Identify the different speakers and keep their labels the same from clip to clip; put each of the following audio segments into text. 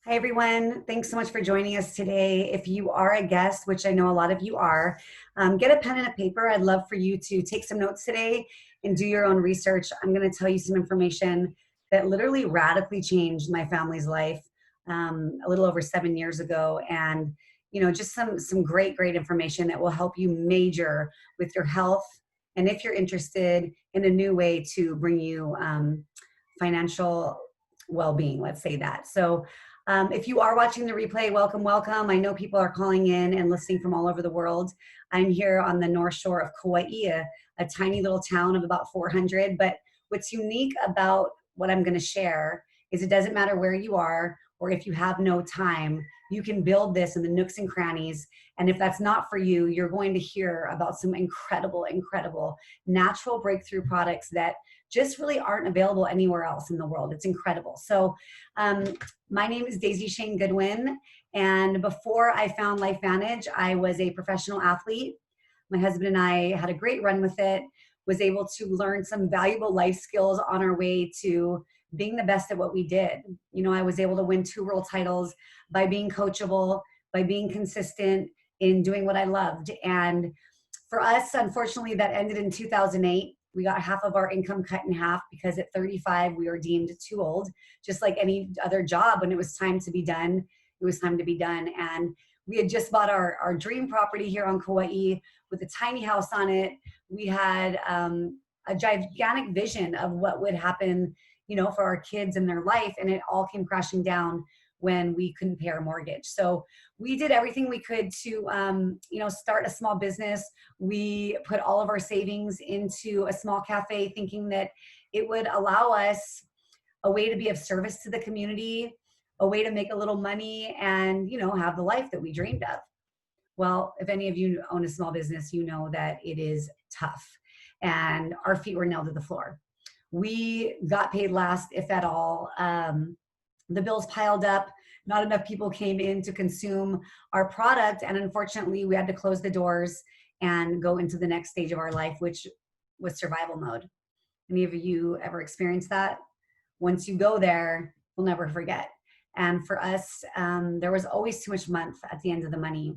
Speaker 1: Hi, everyone. Thanks so much for joining us today. If you are a guest, which I know a lot of you are, get a pen and a paper. I'd love for you to take some notes today and do your own research. I'm going to tell you some information that literally radically changed my family's life a little over 7 years ago. And, just some great information that will help you major with your health. And if you're interested in a new way to bring you financial well-being, let's say that. So if you are watching the replay, welcome. I know people are calling in and listening from all over the world. I'm here on the North Shore of Kauai, a tiny little town of about 400. But what's unique about what I'm going to share is it doesn't matter where you are or if you have no time, you can build this in the nooks and crannies. And if that's not for you, you're going to hear about some incredible natural breakthrough products that just really aren't available anywhere else in the world. It's incredible. So my name is Daisy Shane Goodwin, and before I found LifeVantage, I was a professional athlete. My husband and I had a great run with it, was able to learn some valuable life skills on our way to being the best at what we did. I was able to win 2 world titles by being coachable, by being consistent in doing what I loved. And for us, unfortunately, that ended in 2008. We got half of our income cut in half because at 35, we were deemed too old. Just like any other job, when it was time to be done, it was time to be done. And we had just bought our dream property here on Kauai with a tiny house on it. We had a gigantic vision of what would happen, for our kids and their life. And it all came crashing down when we couldn't pay our mortgage. So we did everything we could to, start a small business. We put all of our savings into a small cafe, thinking that it would allow us a way to be of service to the community, a way to make a little money and, have the life that we dreamed of. Well, if any of you own a small business, you know that it is tough and our feet were nailed to the floor. We got paid last, if at all. The bills piled up. Not enough people came in to consume our product. And unfortunately, we had to close the doors and go into the next stage of our life, which was survival mode. Any of you ever experienced that? Once you go there, we'll never forget. And for us, there was always too much month at the end of the money.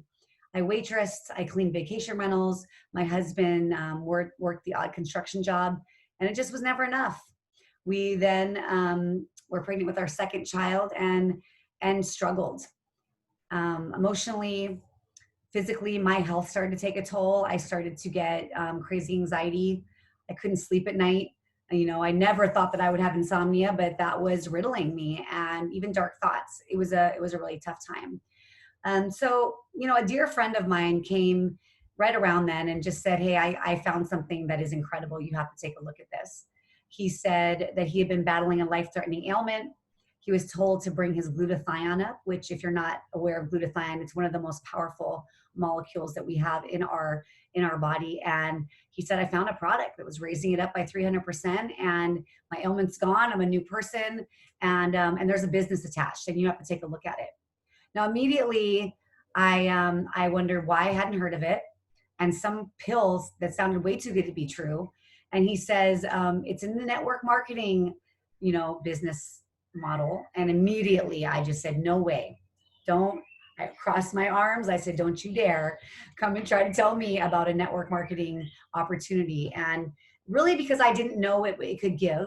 Speaker 1: I waitressed, I cleaned vacation rentals. My husband worked the odd construction job, and it just was never enough. We then were pregnant with our second child and struggled emotionally, physically. My health started to take a toll. I started to get crazy anxiety. I couldn't sleep at night. I never thought that I would have insomnia, but that was riddling me, and even dark thoughts. It was a really tough time. So, a dear friend of mine came right around then and just said, "Hey, I found something that is incredible. You have to take a look at this." He said that he had been battling a life-threatening ailment. He was told to bring his glutathione up, which, if you're not aware of glutathione, it's one of the most powerful molecules that we have in our body. And he said, "I found a product that was raising it up by 300%, and my ailment's gone. I'm a new person, and there's a business attached, and you have to take a look at it." Now, immediately, I wondered why I hadn't heard of it, and some pills that sounded way too good to be true. And he says, it's in the network marketing, business model. And immediately I just said, no way. I crossed my arms. I said, don't you dare come and try to tell me about a network marketing opportunity. And really, because I didn't know what it could give.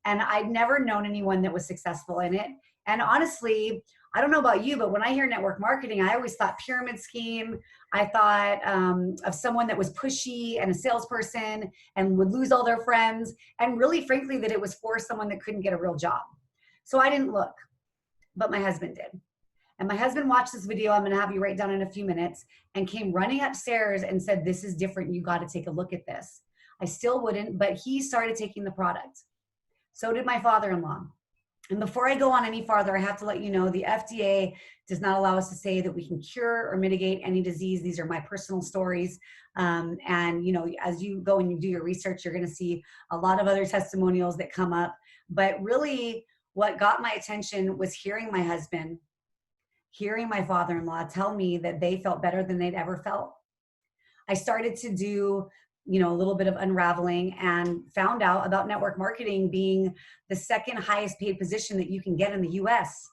Speaker 1: And I'd never known anyone that was successful in it. And honestly, I don't know about you, but when I hear network marketing, I always thought pyramid scheme. I thought of someone that was pushy and a salesperson and would lose all their friends. And really, frankly, that it was for someone that couldn't get a real job. So I didn't look, but my husband did. And my husband watched this video, I'm going to have you write down in a few minutes, and came running upstairs and said, "This is different. You got to take a look at this." I still wouldn't, but he started taking the product. So did my father-in-law. And before I go on any farther, I have to let you know the FDA does not allow us to say that we can cure or mitigate any disease. These are my personal stories. And, as you go and you do your research, you're going to see a lot of other testimonials that come up. But really, what got my attention was hearing my husband, hearing my father-in-law tell me that they felt better than they'd ever felt. I started to do a little bit of unraveling and found out about network marketing being the second highest paid position that you can get in the US.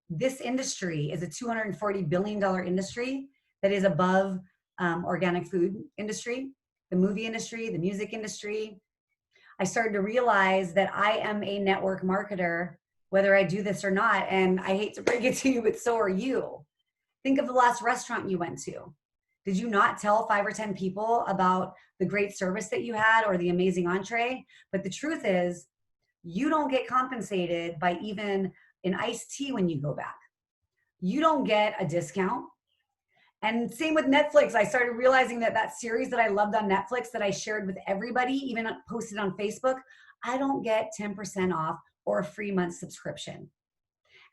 Speaker 1: this industry is a $240 billion industry that is above organic food industry, the movie industry, the music industry. I started to realize that I am a network marketer, whether I do this or not. And I hate to break it to you, but so are you. Think of the last restaurant you went to. Did you not tell 5 or 10 people about the great service that you had or the amazing entree? But the truth is, you don't get compensated by even an iced tea when you go back. You don't get a discount. And same with Netflix. I started realizing that that series that I loved on Netflix that I shared with everybody, even posted on Facebook, I don't get 10% off or a free month subscription.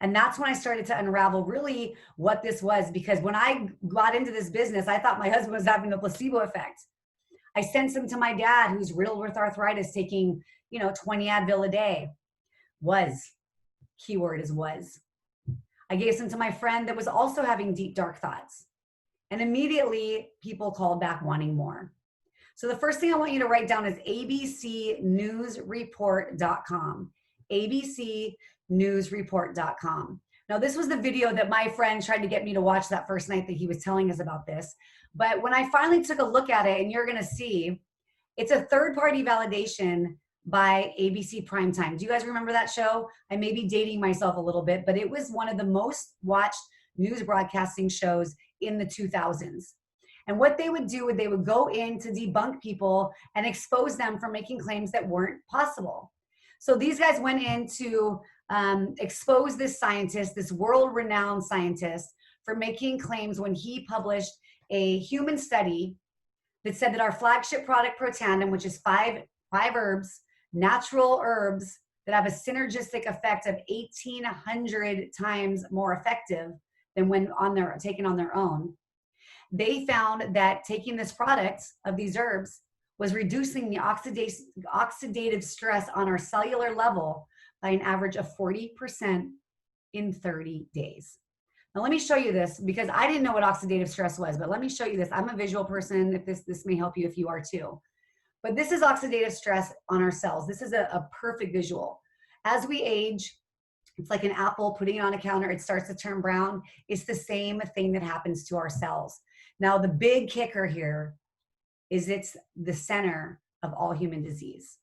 Speaker 1: And that's when I started to unravel really what this was, because when I got into this business, I thought my husband was having the placebo effect. I sent some to my dad, who's riddled with arthritis, taking, 20 Advil a day. Keyword is was. I gave some to my friend that was also having deep, dark thoughts. And immediately people called back wanting more. So the first thing I want you to write down is abcnewsreport.com. abcnewsreport.com. Now, this was the video that my friend tried to get me to watch that first night that he was telling us about this. But when I finally took a look at it, and you're going to see, it's a third-party validation by ABC Primetime. Do you guys remember that show? I may be dating myself a little bit, but it was one of the most watched news broadcasting shows in the 2000s. And what they would do, they would go in to debunk people and expose them for making claims that weren't possible. So these guys went in to expose this scientist, this world-renowned scientist, for making claims when he published a human study that said that our flagship product, Protandim, which is five herbs, natural herbs that have a synergistic effect of 1,800 times more effective than when taken on their own. They found that taking this product of these herbs was reducing the oxidative stress on our cellular level by an average of 40% in 30 days. Now let me show you this, because I didn't know what oxidative stress was, but let me show you this. I'm a visual person. If this may help you if you are too. But this is oxidative stress on our cells. This is a perfect visual. As we age, it's like an apple, putting it on a counter, it starts to turn brown. It's the same thing that happens to our cells. Now, the big kicker here is it's the center of all human disease.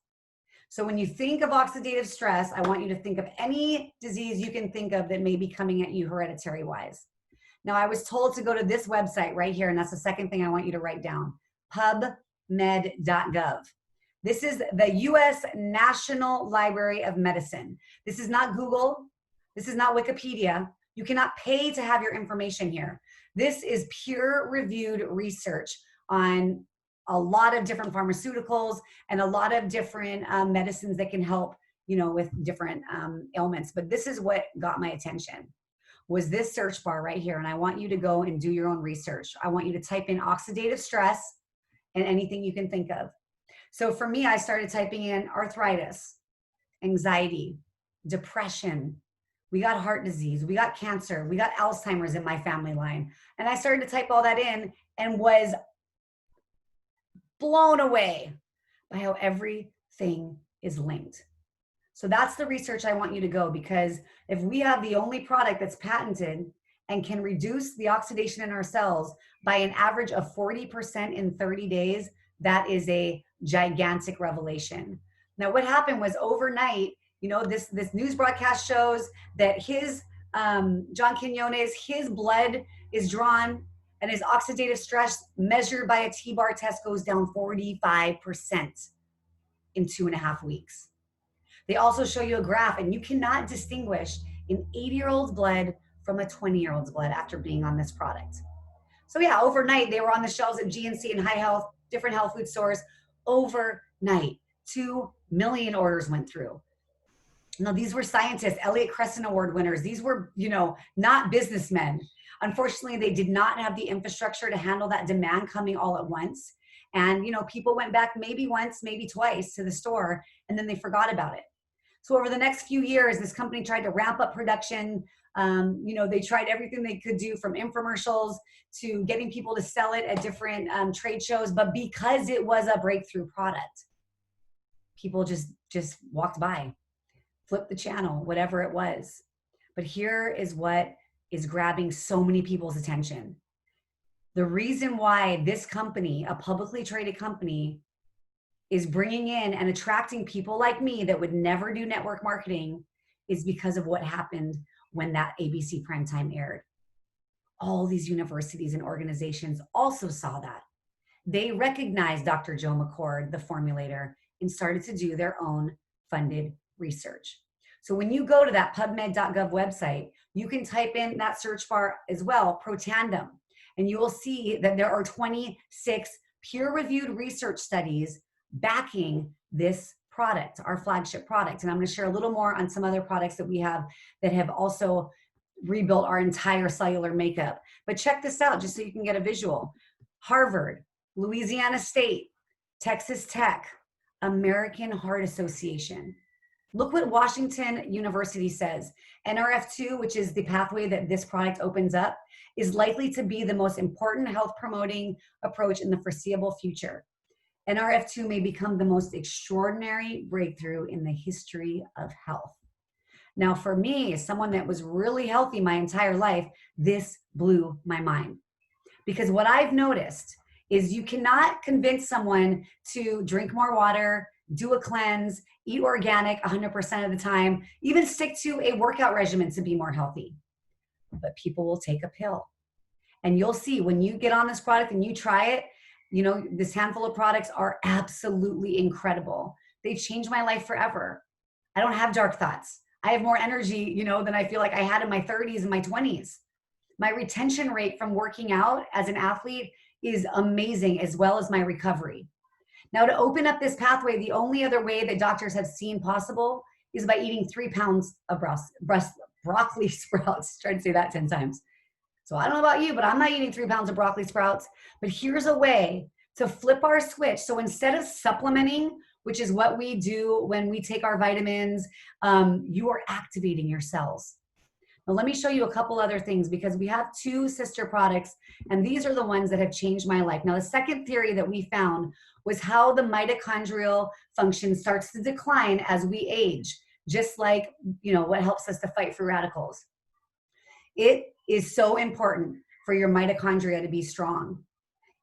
Speaker 1: So when you think of oxidative stress, I want you to think of any disease you can think of that may be coming at you hereditary wise. Now, I was told to go to this website right here, and that's the second thing I want you to write down, pubmed.gov. This is the U.S. National Library of Medicine. This is not Google. This is not Wikipedia. You cannot pay to have your information here. This is peer-reviewed research on a lot of different pharmaceuticals and a lot of different medicines that can help, with different ailments. But this is what got my attention, was this search bar right here. And I want you to go and do your own research. I want you to type in oxidative stress and anything you can think of. So for me, I started typing in arthritis, anxiety, depression. We got heart disease, we got cancer, we got Alzheimer's in my family line. And I started to type all that in and was blown away by how everything is linked. So that's the research I want you to go, because if we have the only product that's patented and can reduce the oxidation in our cells by an average of 40% in 30 days, that is a gigantic revelation. Now, what happened was overnight, this news broadcast shows that his, John Quinones, his blood is drawn and his oxidative stress measured by a T-bar test goes down 45% in 2.5 weeks. They also show you a graph, and you cannot distinguish an 80-year-old's blood from a 20-year-old's blood after being on this product. So yeah, overnight, they were on the shelves at GNC and High Health, different health food stores. Overnight, 2 million orders went through. Now, these were scientists, Elliott Crescent Award winners. These were, not businessmen. Unfortunately, they did not have the infrastructure to handle that demand coming all at once. And, people went back maybe once, maybe twice to the store, and then they forgot about it. So over the next few years, this company tried to ramp up production. They tried everything they could do, from infomercials to getting people to sell it at different trade shows. But because it was a breakthrough product, people just walked by, flipped the channel, whatever it was. But here is what is grabbing so many people's attention. The reason why this company, a publicly traded company, is bringing in and attracting people like me that would never do network marketing is because of what happened when that ABC primetime aired. All these universities and organizations also saw that. They recognized Dr. Joe McCord, the formulator, and started to do their own funded research. So when you go to that pubmed.gov website, you can type in that search bar as well, Protandim, and you will see that there are 26 peer-reviewed research studies backing this product, our flagship product. And I'm going to share a little more on some other products that we have that have also rebuilt our entire cellular makeup. But check this out just so you can get a visual. Harvard, Louisiana State, Texas Tech, American Heart Association. Look what Washington University says. NRF2, which is the pathway that this product opens up, is likely to be the most important health promoting approach in the foreseeable future. NRF2 may become the most extraordinary breakthrough in the history of health. Now, for me, as someone that was really healthy my entire life, this blew my mind. Because what I've noticed is you cannot convince someone to drink more water, do a cleanse, eat organic 100% of the time, even stick to a workout regimen to be more healthy. But people will take a pill. And you'll see when you get on this product and you try it, you know, this handful of products are absolutely incredible. They've changed my life forever. I don't have dark thoughts. I have more energy, you know, than I feel like I had in my 30s and my 20s. My retention rate from working out as an athlete is amazing, as well as my recovery. Now, to open up this pathway, the only other way that doctors have seen possible is by eating 3 pounds of broccoli sprouts. Try to say that 10 times. So I don't know about you, but I'm not eating 3 pounds of broccoli sprouts. But here's a way to flip our switch. So instead of supplementing, which is what we do when we take our vitamins, you are activating your cells. Now, let me show you a couple other things because we have 2 sister products, and these are the ones that have changed my life. Now, the second theory that we found was how the mitochondrial function starts to decline as we age, just like, you know, what helps us to fight free radicals. It is so important for your mitochondria to be strong.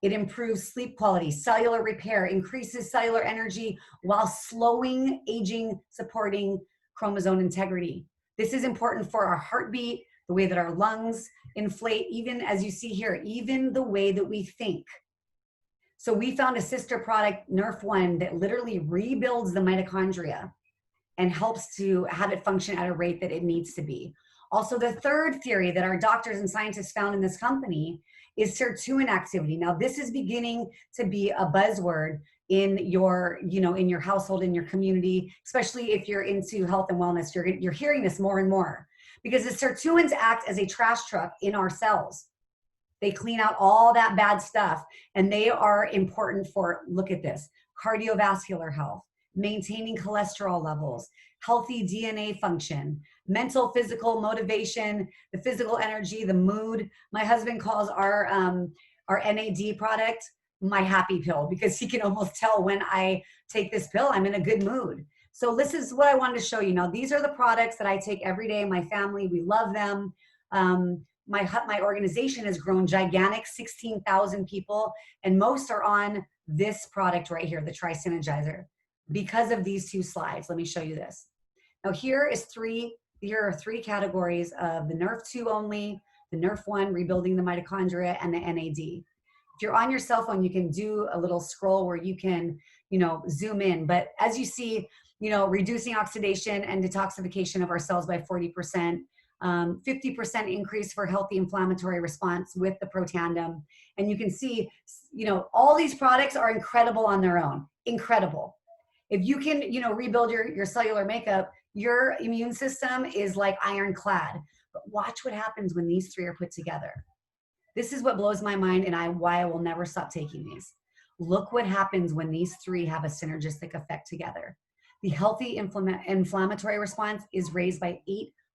Speaker 1: It improves sleep quality, cellular repair, increases cellular energy while slowing aging, supporting chromosome integrity. This is important for our heartbeat, the way that our lungs inflate, even as you see here, even the way that we think. So we found a sister product, NRF1, that literally rebuilds the mitochondria and helps to have it function at a rate that it needs to be. Also, the third theory that our doctors and scientists found in this company is sirtuin activity. Now, this is beginning to be a buzzword in your, you know, in your household, in your community, especially if you're into health and wellness. You're hearing this more and more because the sirtuins act as a trash truck in our cells. They clean out all that bad stuff, and they are important for, look at this, cardiovascular health, maintaining cholesterol levels, healthy DNA function, mental, physical motivation, the physical energy, the mood. My husband calls our NAD product my happy pill because he can almost tell when I take this pill, I'm in a good mood. So this is what I wanted to show you. Now, these are the products that I take every day. My family, we love them. My organization has grown gigantic, 16,000 people, and most are on this product right here, the Tri-Synergizer, because of these 2 slides. Let me show you this. Now, here are 3 categories of the NRF2 only, the NRF1, rebuilding the mitochondria, and the NAD. If you're on your cell phone, you can do a little scroll where you can, you know, zoom in. But as you see, you know, reducing oxidation and detoxification of our cells by 40%, 50% increase for healthy inflammatory response with the Protandim. And you can see, you know, all these products are incredible on their own, incredible. If you can, you know, rebuild your cellular makeup, your immune system is like ironclad. But watch what happens when these 3 are put together. This is what blows my mind and why I will never stop taking these. Look what happens when these 3 have a synergistic effect together. The healthy inflammatory response is raised by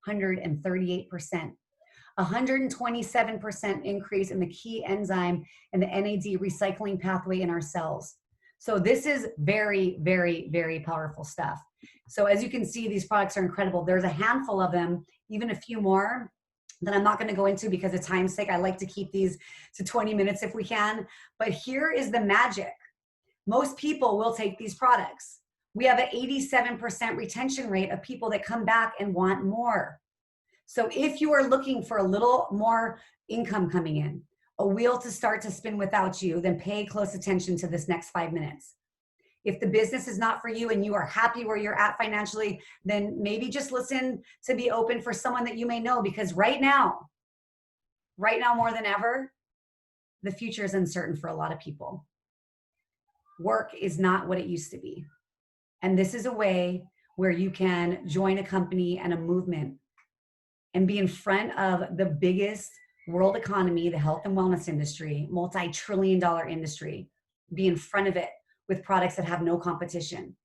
Speaker 1: 838%. 127% increase in the key enzyme and the NAD recycling pathway in our cells. So this is very, very, very powerful stuff. So as you can see, these products are incredible. There's a handful of them, even a few more that I'm not going to go into because of time's sake. I like to keep these to 20 minutes if we can. But here is the magic. Most people will take these products. We have an 87% retention rate of people that come back and want more. So if you are looking for a little more income coming in, a wheel to start to spin without you, then pay close attention to this next 5 minutes. If the business is not for you and you are happy where you're at financially, then maybe just listen to be open for someone that you may know, because right now more than ever, the future is uncertain for a lot of people. Work is not what it used to be. And this is a way where you can join a company and a movement and be in front of the biggest world economy, the health and wellness industry, multi-trillion-dollar industry, be in front of it with products that have no competition,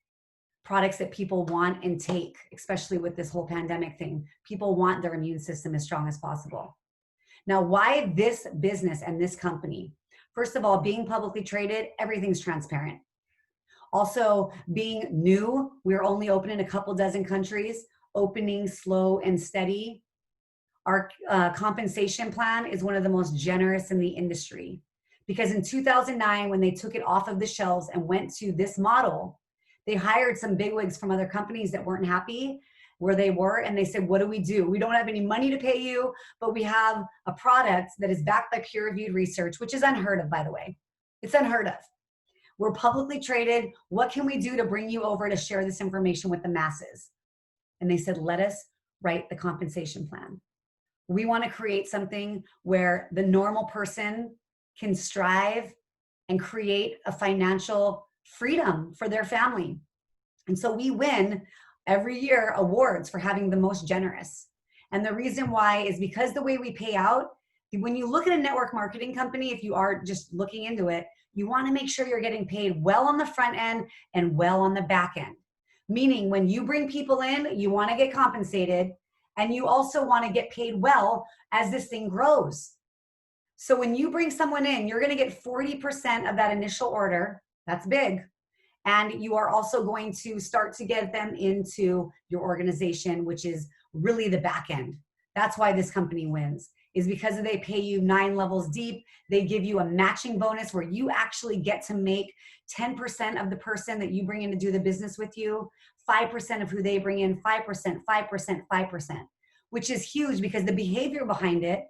Speaker 1: products that people want and take, especially with this whole pandemic thing. People want their immune system as strong as possible. Now, why this business and this company? First of all, being publicly traded, everything's transparent. Also, being new, we're only open in a couple dozen countries, opening slow and steady. Our compensation plan is one of the most generous in the industry, because in 2009, when they took it off of the shelves and went to this model, they hired some bigwigs from other companies that weren't happy where they were. And they said, what do? We don't have any money to pay you, but we have a product that is backed by peer-reviewed research, which is unheard of, by the way. It's unheard of. We're publicly traded. What can we do to bring you over to share this information with the masses? And they said, let us write the compensation plan. We want to create something where the normal person can strive and create a financial freedom for their family. And so we win every year awards for having the most generous. And the reason why is because the way we pay out, when you look at a network marketing company, if you are just looking into it, you want to make sure you're getting paid well on the front end and well on the back end. Meaning when you bring people in, you want to get compensated, and you also want to get paid well as this thing grows. So when you bring someone in, you're going to get 40% of that initial order. That's big. And you are also going to start to get them into your organization, which is really the back end. That's why this company wins, is because they pay you 9 levels deep. They give you a matching bonus where you actually get to make 10% of the person that you bring in to do the business with you, 5% of who they bring in, 5%, 5%, 5%, which is huge, because the behavior behind it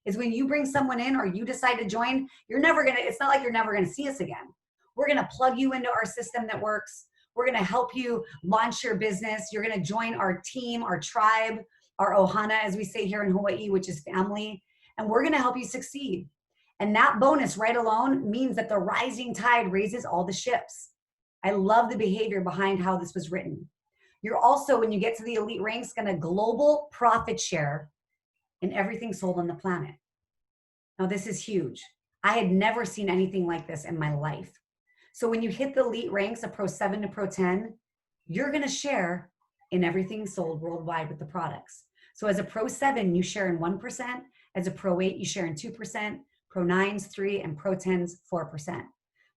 Speaker 1: is when you bring someone in or you decide to join, it's not like you're never gonna see us again. We're gonna plug you into our system that works. We're gonna help you launch your business. You're gonna join our team, our tribe, our ohana, as we say here in Hawaii, which is family, and we're gonna help you succeed. And that bonus right alone means that the rising tide raises all the ships. I love the behavior behind how this was written. You're also, when you get to the elite ranks, gonna global profit share in everything sold on the planet. Now this is huge. I had never seen anything like this in my life. So when you hit the elite ranks of Pro 7 to Pro 10, you're gonna share in everything sold worldwide with the products. So as a Pro 7, you share in 1%. As a Pro 8, you share in 2%, Pro 9s, 3, and Pro 10s, 4%.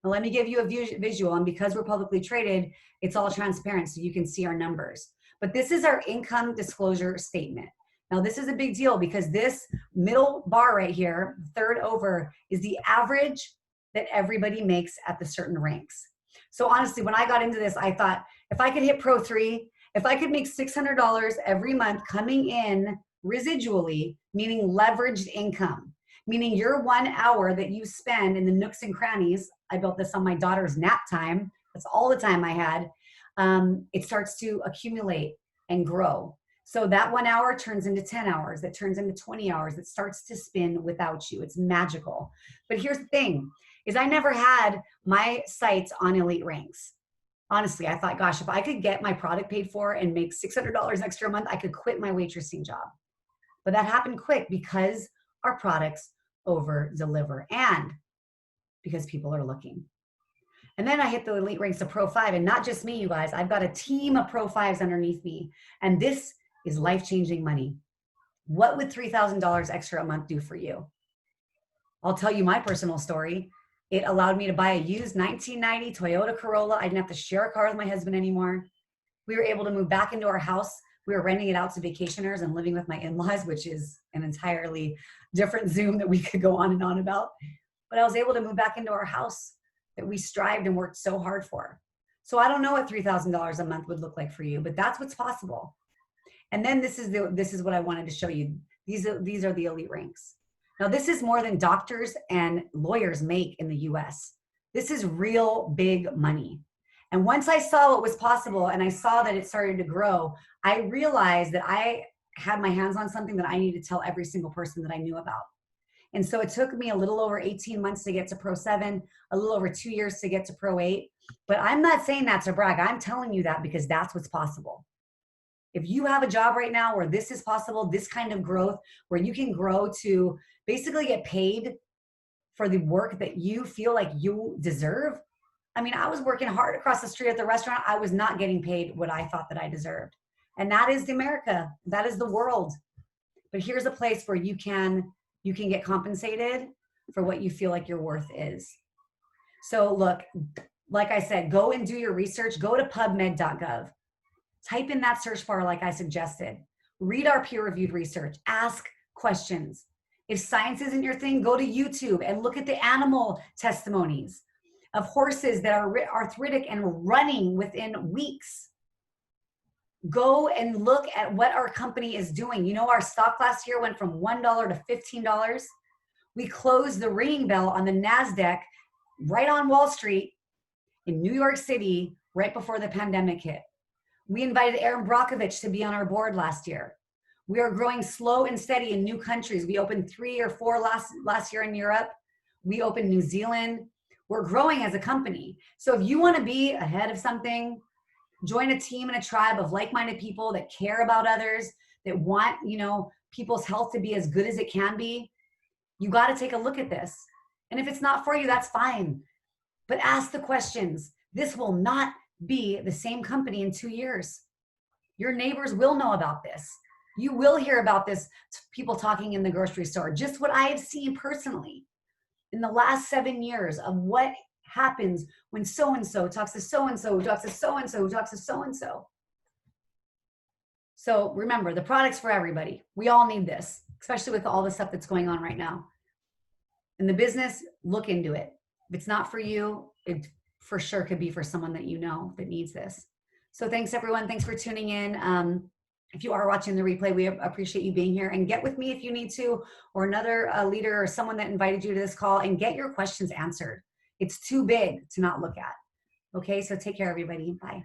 Speaker 1: Now let me give you a visual, and because we're publicly traded, it's all transparent so you can see our numbers. But this is our income disclosure statement. Now this is a big deal, because this middle bar right here, third over, is the average that everybody makes at the certain ranks. So honestly, when I got into this, I thought, if I could hit Pro 3, if I could make $600 every month coming in residually, meaning leveraged income, meaning your 1 hour that you spend in the nooks and crannies, I built this on my daughter's nap time, that's all the time I had, it starts to accumulate and grow. So that 1 hour turns into 10 hours, that turns into 20 hours, it starts to spin without you. It's magical. But here's the thing, is I never had my sights on elite ranks. Honestly, I thought, gosh, if I could get my product paid for and make $600 extra a month, I could quit my waitressing job. But that happened quick because our products over deliver and because people are looking. And then I hit the elite ranks of Pro 5, and not just me, you guys, I've got a team of Pro 5s underneath me. And this is life-changing money. What would $3,000 extra a month do for you? I'll tell you my personal story. It allowed me to buy a used 1990 Toyota Corolla. I didn't have to share a car with my husband anymore. We were able to move back into our house. We were renting it out to vacationers and living with my in-laws, which is an entirely different Zoom that we could go on and on about. But I was able to move back into our house that we strived and worked so hard for. So I don't know what $3,000 a month would look like for you, but that's what's possible. And then this is what I wanted to show you. These are the elite ranks. Now, this is more than doctors and lawyers make in the US. This is real big money. And once I saw what was possible and I saw that it started to grow, I realized that I had my hands on something that I needed to tell every single person that I knew about. And so it took me a little over 18 months to get to Pro 7, a little over 2 years to get to Pro 8. But I'm not saying that to brag. I'm telling you that because that's what's possible. If you have a job right now where this is possible, this kind of growth, where you can grow to basically get paid for the work that you feel like you deserve. I mean, I was working hard across the street at the restaurant. I was not getting paid what I thought that I deserved. And that is America. That is the world. But here's a place where you can get compensated for what you feel like your worth is. So look, like I said, go and do your research. Go to pubmed.gov. Type in that search bar like I suggested. Read our peer-reviewed research. Ask questions. If science isn't your thing, go to YouTube and look at the animal testimonies of horses that are arthritic and running within weeks. Go and look at what our company is doing. You know, our stock last year went from $1 to $15. We closed the ringing bell on the NASDAQ right on Wall Street in New York City right before the pandemic hit. We invited Aaron Brockovich to be on our board last year. We are growing slow and steady in new countries. We opened 3 or 4 last year in Europe. We opened New Zealand. We're growing as a company. So if you want to be ahead of something, join a team and a tribe of like-minded people that care about others, that want, people's health to be as good as it can be. You got to take a look at this. And if it's not for you, that's fine. But ask the questions. This will not be the same company in 2 years. Your neighbors will know about this. You will hear about this, people talking in the grocery store. Just what I have seen personally in the last 7 years of what happens when so-and-so talks to so-and-so, who talks to so-and-so, who talks to so-and-so. So remember, the product's for everybody. We all need this, especially with all the stuff that's going on right now. In the business, look into it. If it's not for you, it for sure could be for someone that you know that needs this. So thanks everyone. Thanks for tuning in. If you are watching the replay, we appreciate you being here, and get with me if you need to, or another leader or someone that invited you to this call, and get your questions answered. It's too big to not look at. Okay, so take care everybody. Bye.